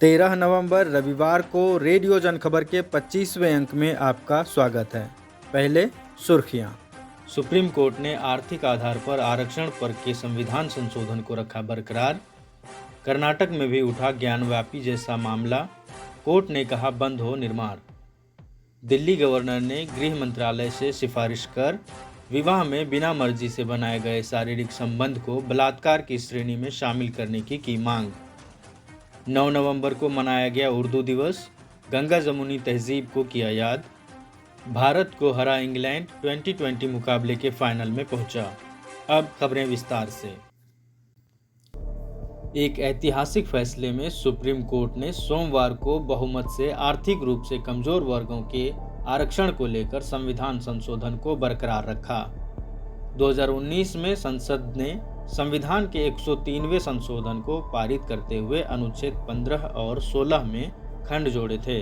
13 नवंबर रविवार को रेडियो जनखबर के 25वें अंक में आपका स्वागत है। पहले सुर्खियां। सुप्रीम कोर्ट ने आर्थिक आधार पर आरक्षण पर के संविधान संशोधन को रखा बरकरार। कर्नाटक में भी उठा ज्ञानव्यापी जैसा मामला, कोर्ट ने कहा बंद हो निर्माण। दिल्ली गवर्नर ने गृह मंत्रालय से सिफारिश कर विवाह में बिना मर्जी से बनाए गए शारीरिक संबंध को बलात्कार की श्रेणी में शामिल करने की मांग। 9 नवंबर को मनाया गया उर्दू दिवस, गंगा जमुनी तहजीब को किया याद। भारत को हरा इंग्लैंड 2020 मुकाबले के फाइनल में पहुंचा। अब खबरें विस्तार से। एक ऐतिहासिक फैसले में सुप्रीम कोर्ट ने सोमवार को बहुमत से आर्थिक रूप से कमजोर वर्गों के आरक्षण को लेकर संविधान संशोधन को बरकरार रखा। 2019 में संसद ने संविधान के 103वें संशोधन को पारित करते हुए अनुच्छेद 15 और 16 में खंड जोड़े थे।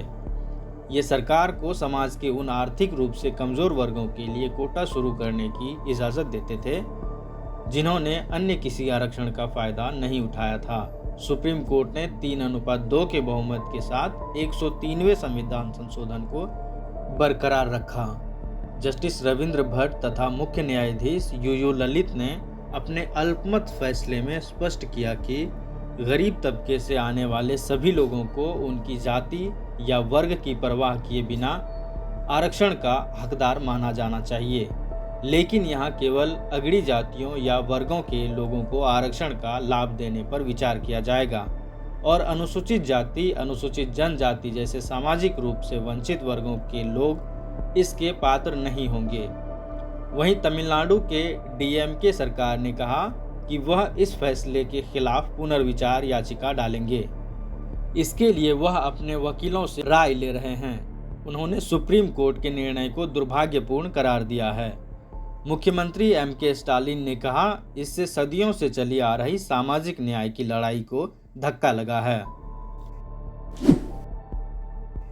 ये सरकार को समाज के उन आर्थिक रूप से कमजोर वर्गों के लिए कोटा शुरू करने की इजाज़त देते थे जिन्होंने अन्य किसी आरक्षण का फायदा नहीं उठाया था। सुप्रीम कोर्ट ने 3:2 के बहुमत के साथ 103वें संविधान संशोधन को बरकरार रखा। जस्टिस रविंद्र भट्ट तथा मुख्य न्यायाधीश यूयू ललित ने अपने अल्पमत फैसले में स्पष्ट किया कि गरीब तबके से आने वाले सभी लोगों को उनकी जाति या वर्ग की परवाह किए बिना आरक्षण का हकदार माना जाना चाहिए, लेकिन यहाँ केवल अगड़ी जातियों या वर्गों के लोगों को आरक्षण का लाभ देने पर विचार किया जाएगा और अनुसूचित जाति, अनुसूचित जनजाति जैसे सामाजिक रूप से वंचित वर्गों के लोग इसके पात्र नहीं होंगे। वहीं तमिलनाडु के डीएमके सरकार ने कहा कि वह इस फैसले के खिलाफ पुनर्विचार याचिका डालेंगे। इसके लिए वह अपने वकीलों से राय ले रहे हैं। उन्होंने सुप्रीम कोर्ट के निर्णय को दुर्भाग्यपूर्ण करार दिया है। मुख्यमंत्री एमके स्टालिन ने कहा, इससे सदियों से चली आ रही सामाजिक न्याय की लड़ाई को धक्का लगा है।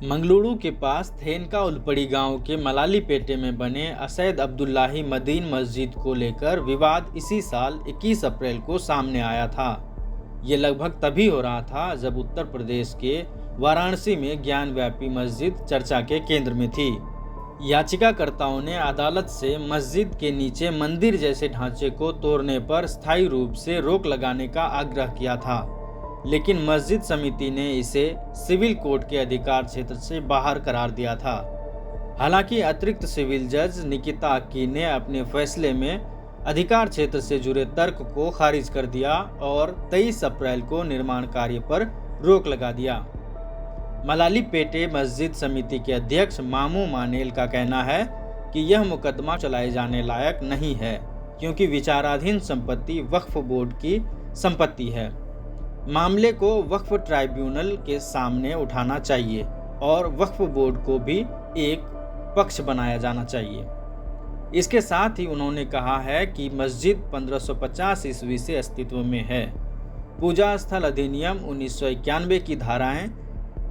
मंगलुरु के पास थेनका उलपड़ी गांव के मलालीपेटे में बने असैद अब्दुल्लाही मदीन मस्जिद को लेकर विवाद इसी साल 21 अप्रैल को सामने आया था। ये लगभग तभी हो रहा था जब उत्तर प्रदेश के वाराणसी में ज्ञानव्यापी मस्जिद चर्चा के केंद्र में थी। याचिकाकर्ताओं ने अदालत से मस्जिद के नीचे मंदिर जैसे ढांचे को तोड़ने पर स्थायी रूप से रोक लगाने का आग्रह किया था, लेकिन मस्जिद समिति ने इसे सिविल कोर्ट के अधिकार क्षेत्र से बाहर करार दिया था। हालांकि अतिरिक्त सिविल जज निकिता अक्की ने अपने फैसले में अधिकार क्षेत्र से जुड़े तर्क को खारिज कर दिया और 23 अप्रैल को निर्माण कार्य पर रोक लगा दिया। मलालीपेटे मस्जिद समिति के अध्यक्ष मामू मानेल का कहना है कि यह मुकदमा चलाए जाने लायक नहीं है क्योंकि विचाराधीन संपत्ति वक्फ बोर्ड की संपत्ति है। मामले को वक्फ ट्राइब्यूनल के सामने उठाना चाहिए और वक्फ बोर्ड को भी एक पक्ष बनाया जाना चाहिए। इसके साथ ही उन्होंने कहा है कि मस्जिद 1550 ईस्वी से अस्तित्व में है। पूजा स्थल अधिनियम 1991 की धाराएं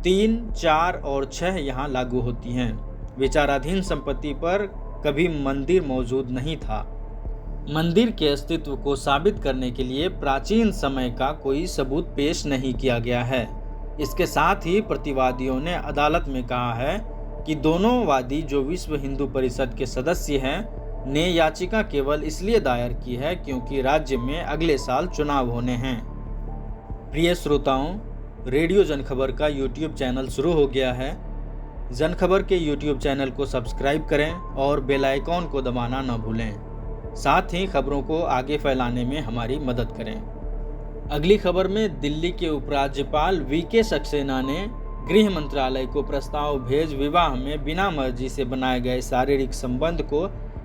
3, 4 और 6 यहाँ लागू होती हैं। विचाराधीन संपत्ति पर कभी मंदिर मौजूद नहीं था। मंदिर के अस्तित्व को साबित करने के लिए प्राचीन समय का कोई सबूत पेश नहीं किया गया है। इसके साथ ही प्रतिवादियों ने अदालत में कहा है कि दोनों वादी जो विश्व हिंदू परिषद के सदस्य हैं ने याचिका केवल इसलिए दायर की है क्योंकि राज्य में अगले साल चुनाव होने हैं। प्रिय श्रोताओं, रेडियो जनखबर का यूट्यूब चैनल शुरू हो गया है। जनखबर के यूट्यूब चैनल को सब्सक्राइब करें और बेल आइकॉन को दबाना न भूलें। साथ ही खबरों को आगे फैलाने में हमारी मदद करें। अगली खबर में दिल्ली के उपराज्यपाल वीके सक्सेना ने गृह मंत्रालय को प्रस्ताव भेज विवाह में बिना मर्जी से बनाए गए शारीरिक संबंध को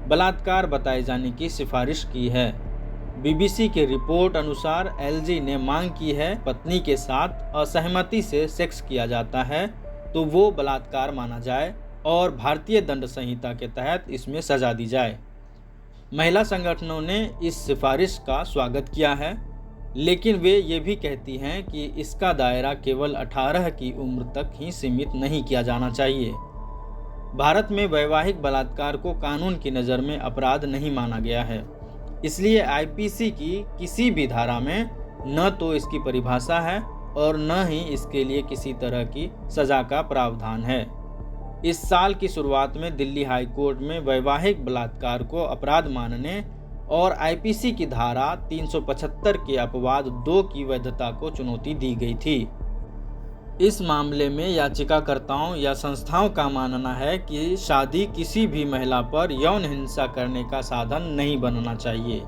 बलात्कार बताए जाने की सिफारिश की है। बीबीसी के रिपोर्ट अनुसार एलजी ने मांग की है पत्नी के साथ असहमति से सेक्स किया जाता है तो वो बलात्कार माना जाए और भारतीय दंड संहिता के तहत इसमें सजा दी जाए। महिला संगठनों ने इस सिफारिश का स्वागत किया है, लेकिन वे ये भी कहती हैं कि इसका दायरा केवल 18 की उम्र तक ही सीमित नहीं किया जाना चाहिए। भारत में वैवाहिक बलात्कार को कानून की नज़र में अपराध नहीं माना गया है, इसलिए आईपीसी की किसी भी धारा में न तो इसकी परिभाषा है और न ही इसके लिए किसी तरह की सजा का प्रावधान है। इस साल की शुरुआत में दिल्ली हाई कोर्ट में वैवाहिक बलात्कार को अपराध मानने और आईपीसी की धारा 375 के अपवाद 2 की वैधता को चुनौती दी गई थी। इस मामले में याचिकाकर्ताओं या संस्थाओं का मानना है कि शादी किसी भी महिला पर यौन हिंसा करने का साधन नहीं बनना चाहिए।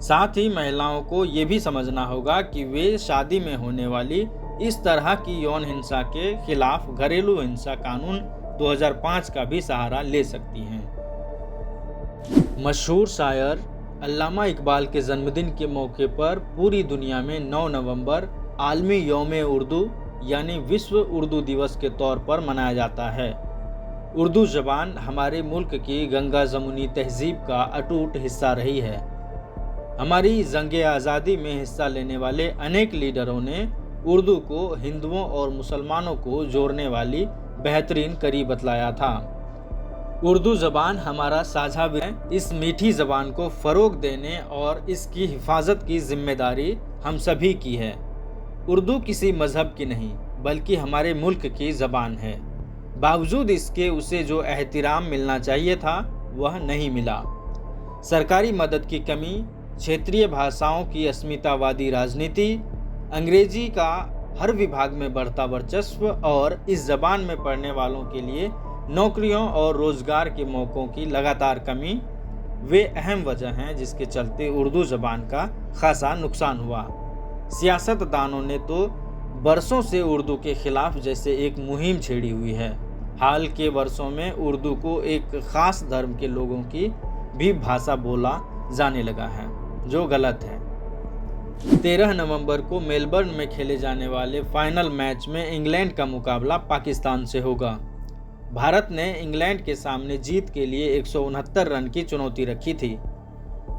साथ ही महिलाओं को ये भी समझना होगा कि वे शादी में होने वाली इस तरह की यौन हिंसा के खिलाफ घरेलू हिंसा कानून 2005 का भी सहारा ले सकती हैं। मशहूर शायर अल्लामा इकबाल के जन्मदिन के मौके पर पूरी दुनिया में 9 नवंबर आलमी यौम उर्दू यानी विश्व उर्दू दिवस के तौर पर मनाया जाता है। उर्दू ज़बान हमारे मुल्क की गंगा जमुनी तहजीब का अटूट हिस्सा रही है। हमारी जंग आज़ादी में हिस्सा लेने वाले अनेक लीडरों ने उर्दू को हिंदुओं और मुसलमानों को जोड़ने वाली बेहतरीन कड़ी बतलाया था। उर्दू ज़बान हमारा साझा है। इस मीठी ज़बान को फ़रोग देने और इसकी हिफाजत की जिम्मेदारी हम सभी की है। उर्दू किसी मज़हब की नहीं बल्कि हमारे मुल्क की ज़बान है। बावजूद इसके उसे जो एहतराम मिलना चाहिए था वह नहीं मिला। सरकारी मदद की कमी, क्षेत्रीय भाषाओं की अस्मितावादी राजनीति, अंग्रेजी का हर विभाग में बढ़ता वर्चस्व और इस ज़बान में पढ़ने वालों के लिए नौकरियों और रोज़गार के मौक़ों की लगातार कमी वे अहम वजह हैं जिसके चलते उर्दू ज़बान का खासा नुकसान हुआ। सियासतदानों ने तो बरसों से उर्दू के खिलाफ जैसे एक मुहिम छेड़ी हुई है। हाल के वर्षों में उर्दू को एक ख़ास धर्म के लोगों की भी भाषा बोला जाने लगा है, जो गलत है। 13 नवंबर को मेलबर्न में खेले जाने वाले फाइनल मैच में इंग्लैंड का मुकाबला पाकिस्तान से होगा। भारत ने इंग्लैंड के सामने जीत के लिए 169 रन की चुनौती रखी थी।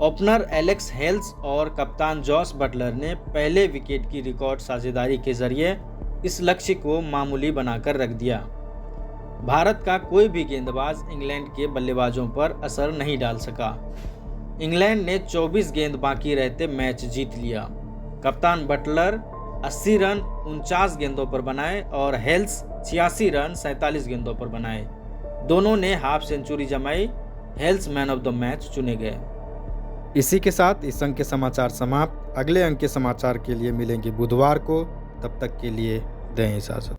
ओपनर एलेक्स हेल्स और कप्तान जॉस बटलर ने पहले विकेट की रिकॉर्ड साझेदारी के जरिए इस लक्ष्य को मामूली बनाकर रख दिया। भारत का कोई भी गेंदबाज इंग्लैंड के बल्लेबाजों पर असर नहीं डाल सका। इंग्लैंड ने 24 गेंद बाकी रहते मैच जीत लिया। कप्तान बटलर 80 रन 49 गेंदों पर बनाए और हेल्स 86 रन 47 गेंदों पर बनाए। दोनों ने हाफ सेंचुरी जमाई। हेल्स मैन ऑफ द मैच चुने गए। इसी के साथ इस अंक के समाचार समाप्त। अगले अंक के समाचार के लिए मिलेंगे बुधवार को। तब तक के लिए दें इजाज़त।